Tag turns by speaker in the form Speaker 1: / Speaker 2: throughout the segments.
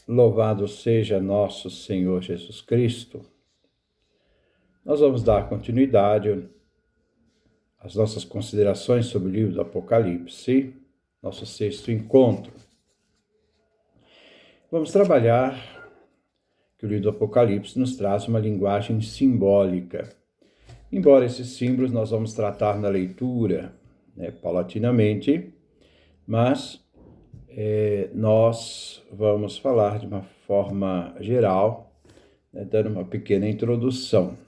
Speaker 1: Louvado seja nosso Senhor Jesus Cristo. Nós vamos dar continuidade às nossas considerações sobre o livro do Apocalipse, nosso sexto encontro. Vamos trabalhar que o livro do Apocalipse nos traz uma linguagem simbólica. Embora esses símbolos nós vamos tratar na leitura, paulatinamente, mas nós vamos falar de uma forma geral, dando uma pequena introdução.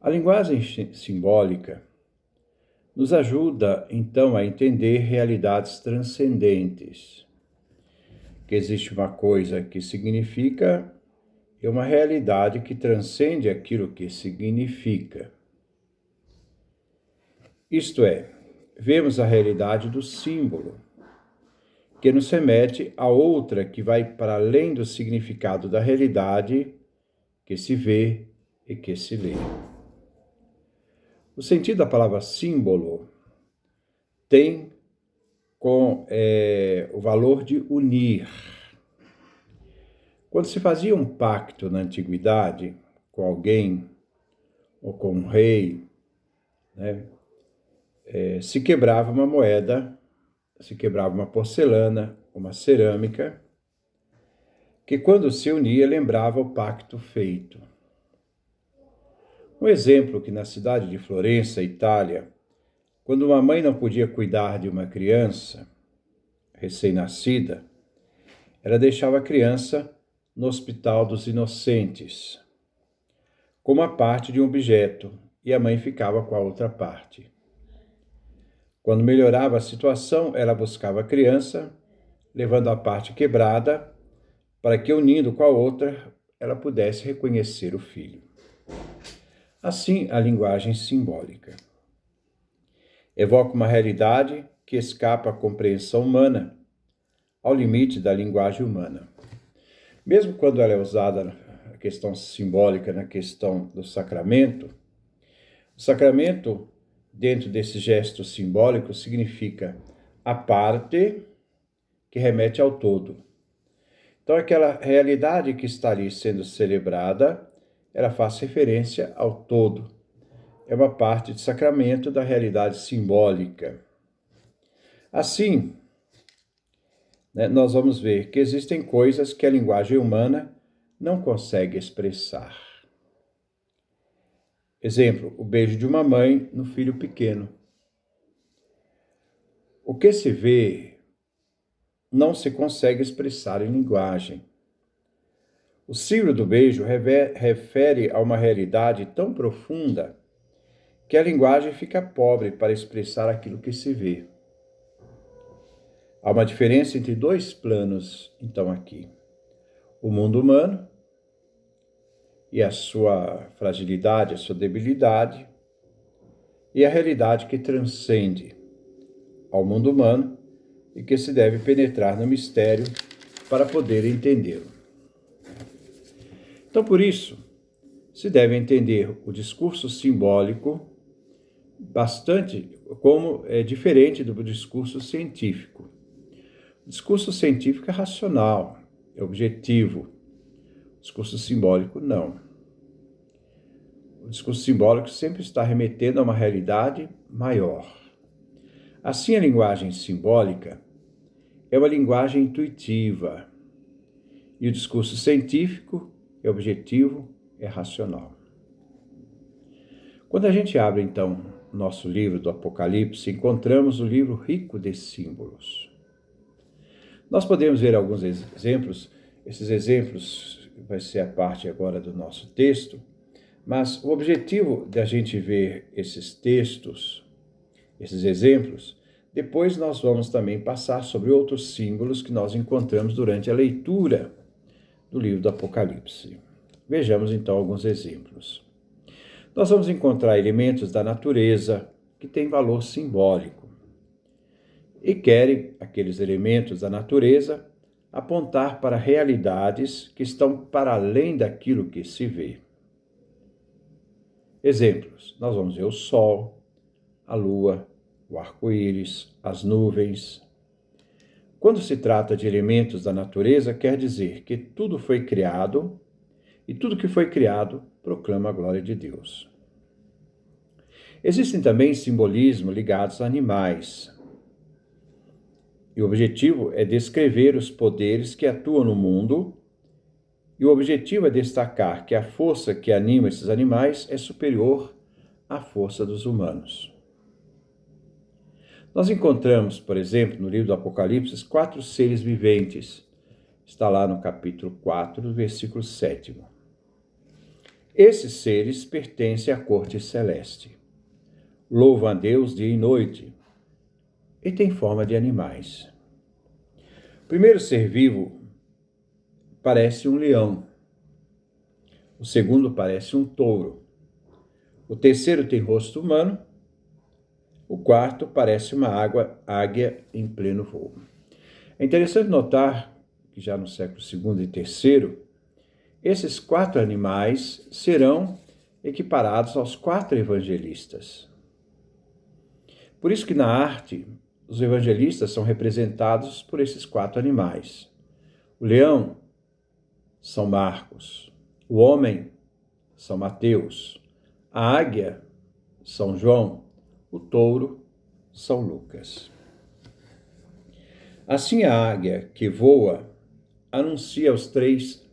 Speaker 1: A linguagem simbólica nos ajuda, então, a entender realidades transcendentes. Que existe uma coisa que significa e uma realidade que transcende aquilo que significa. Isto é, vemos a realidade do símbolo, que nos remete a outra que vai para além do significado da realidade que se vê e que se lê. O sentido da palavra símbolo tem o valor de unir. Quando se fazia um pacto na antiguidade com alguém ou com um rei, se quebrava uma moeda, se quebrava uma porcelana, uma cerâmica, que quando se unia lembrava o pacto feito. Um exemplo que na cidade de Florença, Itália, quando uma mãe não podia cuidar de uma criança recém-nascida, ela deixava a criança no Hospital dos Inocentes, como a parte de um objeto, e a mãe ficava com a outra parte. Quando melhorava a situação, ela buscava a criança, levando a parte quebrada, para que, unindo com a outra, ela pudesse reconhecer o filho. Assim, a linguagem simbólica evoca uma realidade que escapa à compreensão humana, ao limite da linguagem humana. Mesmo quando ela é usada na questão simbólica, na questão do sacramento, o sacramento, dentro desse gesto simbólico, significa a parte que remete ao todo. Então, aquela realidade que está ali sendo celebrada, ela faz referência ao todo. É uma parte de sacramento da realidade simbólica. Assim, nós vamos ver que existem coisas que a linguagem humana não consegue expressar. Exemplo, o beijo de uma mãe no filho pequeno. O que se vê não se consegue expressar em linguagem. O símbolo do beijo refere a uma realidade tão profunda que a linguagem fica pobre para expressar aquilo que se vê. Há uma diferença entre dois planos, então, aqui. O mundo humano e a sua fragilidade, a sua debilidade, e a realidade que transcende ao mundo humano e que se deve penetrar no mistério para poder entendê-lo. Então, por isso, se deve entender o discurso simbólico bastante como é diferente do discurso científico. O discurso científico é racional, é objetivo. O discurso simbólico, não. O discurso simbólico sempre está remetendo a uma realidade maior. Assim, a linguagem simbólica é uma linguagem intuitiva. E o discurso científico é objetivo, é racional. Quando a gente abre, então, nosso livro do Apocalipse, encontramos o livro rico de símbolos. Nós podemos ver alguns exemplos, esses exemplos vai ser a parte agora do nosso texto, mas o objetivo da gente ver esses textos, esses exemplos, depois nós vamos também passar sobre outros símbolos que nós encontramos durante a leitura do livro do Apocalipse. Vejamos então alguns exemplos. Nós vamos encontrar elementos da natureza que têm valor simbólico e querem aqueles elementos da natureza apontar para realidades que estão para além daquilo que se vê. Exemplos, nós vamos ver o sol, a lua, o arco-íris, as nuvens. Quando se trata de elementos da natureza, quer dizer que tudo foi criado e tudo que foi criado proclama a glória de Deus. Existem também simbolismos ligados a animais. E o objetivo é descrever os poderes que atuam no mundo, e o objetivo é destacar que a força que anima esses animais é superior à força dos humanos. Nós encontramos, por exemplo, no livro do Apocalipse, 4 seres viventes. Está lá no capítulo 4, versículo 7. Esses seres pertencem à corte celeste. Louvam a Deus dia e noite e têm forma de animais. O primeiro ser vivo parece um leão. O segundo parece um touro. O terceiro tem rosto humano. O quarto parece uma águia em pleno voo. É interessante notar que já no século II e III, esses 4 animais serão equiparados aos 4 evangelistas. Por isso que na arte, os evangelistas são representados por esses 4 animais. O leão, São Marcos. O homem, São Mateus. A águia, São João. O touro, São Lucas. Assim a águia que voa anuncia os 3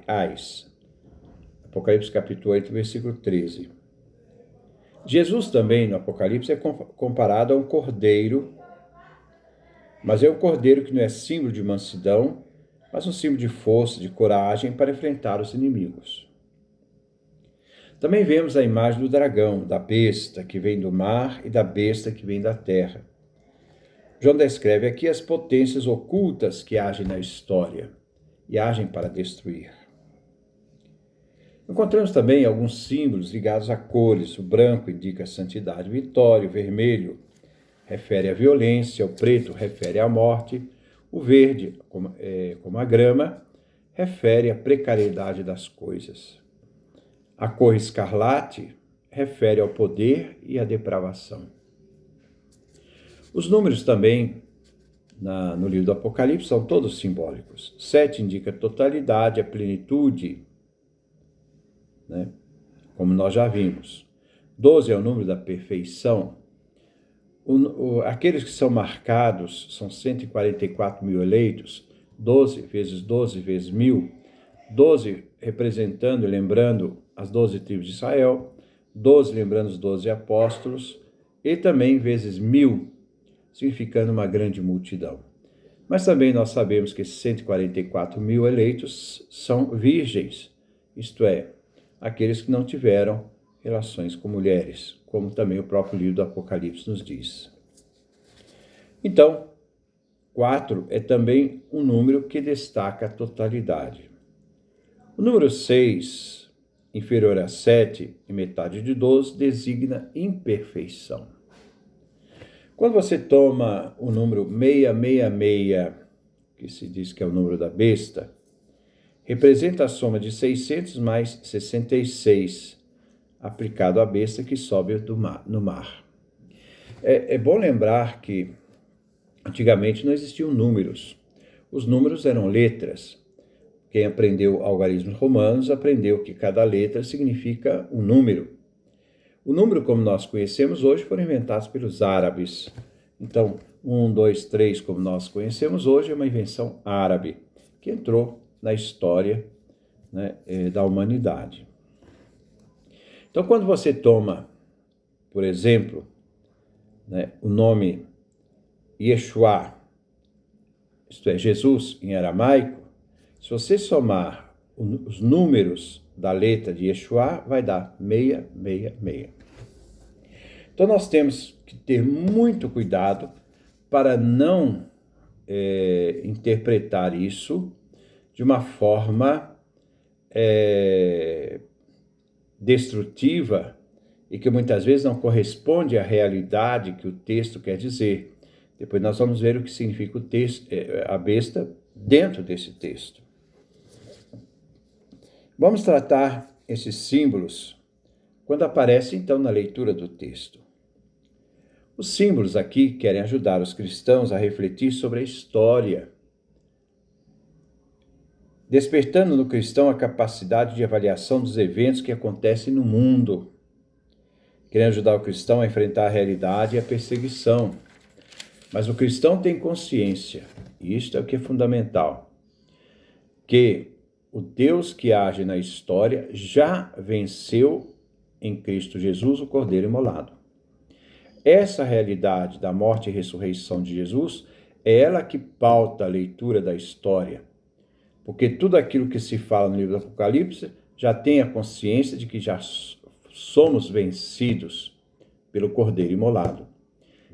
Speaker 1: ais. Apocalipse capítulo 8, versículo 13. Jesus também no Apocalipse é comparado a um cordeiro, mas é um cordeiro que não é símbolo de mansidão, mas um símbolo de força, de coragem para enfrentar os inimigos. Também vemos a imagem do dragão, da besta que vem do mar e da besta que vem da terra. João descreve aqui as potências ocultas que agem na história e agem para destruir. Encontramos também alguns símbolos ligados a cores. O branco indica a santidade e vitória, o vermelho refere à violência, o preto refere à morte, o verde, como a grama, refere à precariedade das coisas. A cor escarlate refere ao poder e à depravação. Os números também, no livro do Apocalipse, são todos simbólicos. 7 indica a totalidade, a plenitude, né? Como nós já vimos. 12 é o número da perfeição. Aqueles que são marcados são 144 mil eleitos, 12 vezes 12 vezes 1000, 12 representando e lembrando as 12 tribos de Israel, 12 lembrando os 12 apóstolos, e também vezes 1000, significando uma grande multidão. Mas também nós sabemos que 144 mil eleitos são virgens, isto é, aqueles que não tiveram relações com mulheres, como também o próprio livro do Apocalipse nos diz. Então, 4 é também um número que destaca a totalidade. O número 6, inferior a 7 e metade de 12, designa imperfeição. Quando você toma o número 666, que se diz que é o número da besta, representa a soma de 600 mais 66, aplicado à besta que sobe no mar. É bom lembrar que antigamente não existiam números. Os números eram letras. Quem aprendeu algarismos romanos aprendeu que cada letra significa um número. O número, como nós conhecemos hoje, foram inventados pelos árabes. Então, 1, 2, 3, como nós conhecemos hoje, é uma invenção árabe, que entrou na história, né, da humanidade. Então, quando você toma, por exemplo, né, o nome Yeshua, isto é, Jesus em aramaico, se você somar os números da letra de Yeshua, vai dar 666. Então, nós temos que ter muito cuidado para não interpretar isso de uma forma destrutiva e que muitas vezes não corresponde à realidade que o texto quer dizer. Depois nós vamos ver o que significa o texto, a besta dentro desse texto. Vamos tratar esses símbolos quando aparecem, então, na leitura do texto. Os símbolos aqui querem ajudar os cristãos a refletir sobre a história, despertando no cristão a capacidade de avaliação dos eventos que acontecem no mundo, querendo ajudar o cristão a enfrentar a realidade e a perseguição. Mas o cristão tem consciência, e isto é o que é fundamental, que o Deus que age na história já venceu em Cristo Jesus o Cordeiro imolado. Essa realidade da morte e ressurreição de Jesus é ela que pauta a leitura da história, porque tudo aquilo que se fala no livro do Apocalipse já tem a consciência de que já somos vencidos pelo Cordeiro imolado.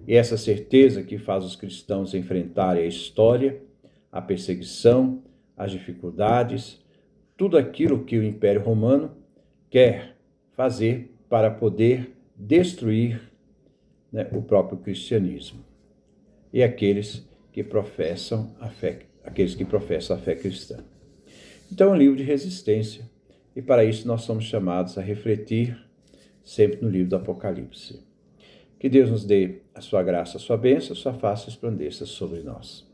Speaker 1: E essa certeza que faz os cristãos enfrentarem a história, a perseguição, as dificuldades, tudo aquilo que o Império Romano quer fazer para poder destruir, o próprio cristianismo e aqueles que professam a fé cristã. Então é um livro de resistência e para isso nós somos chamados a refletir sempre no livro do Apocalipse. Que Deus nos dê a sua graça, a sua bênção, a sua face resplandeça sobre nós.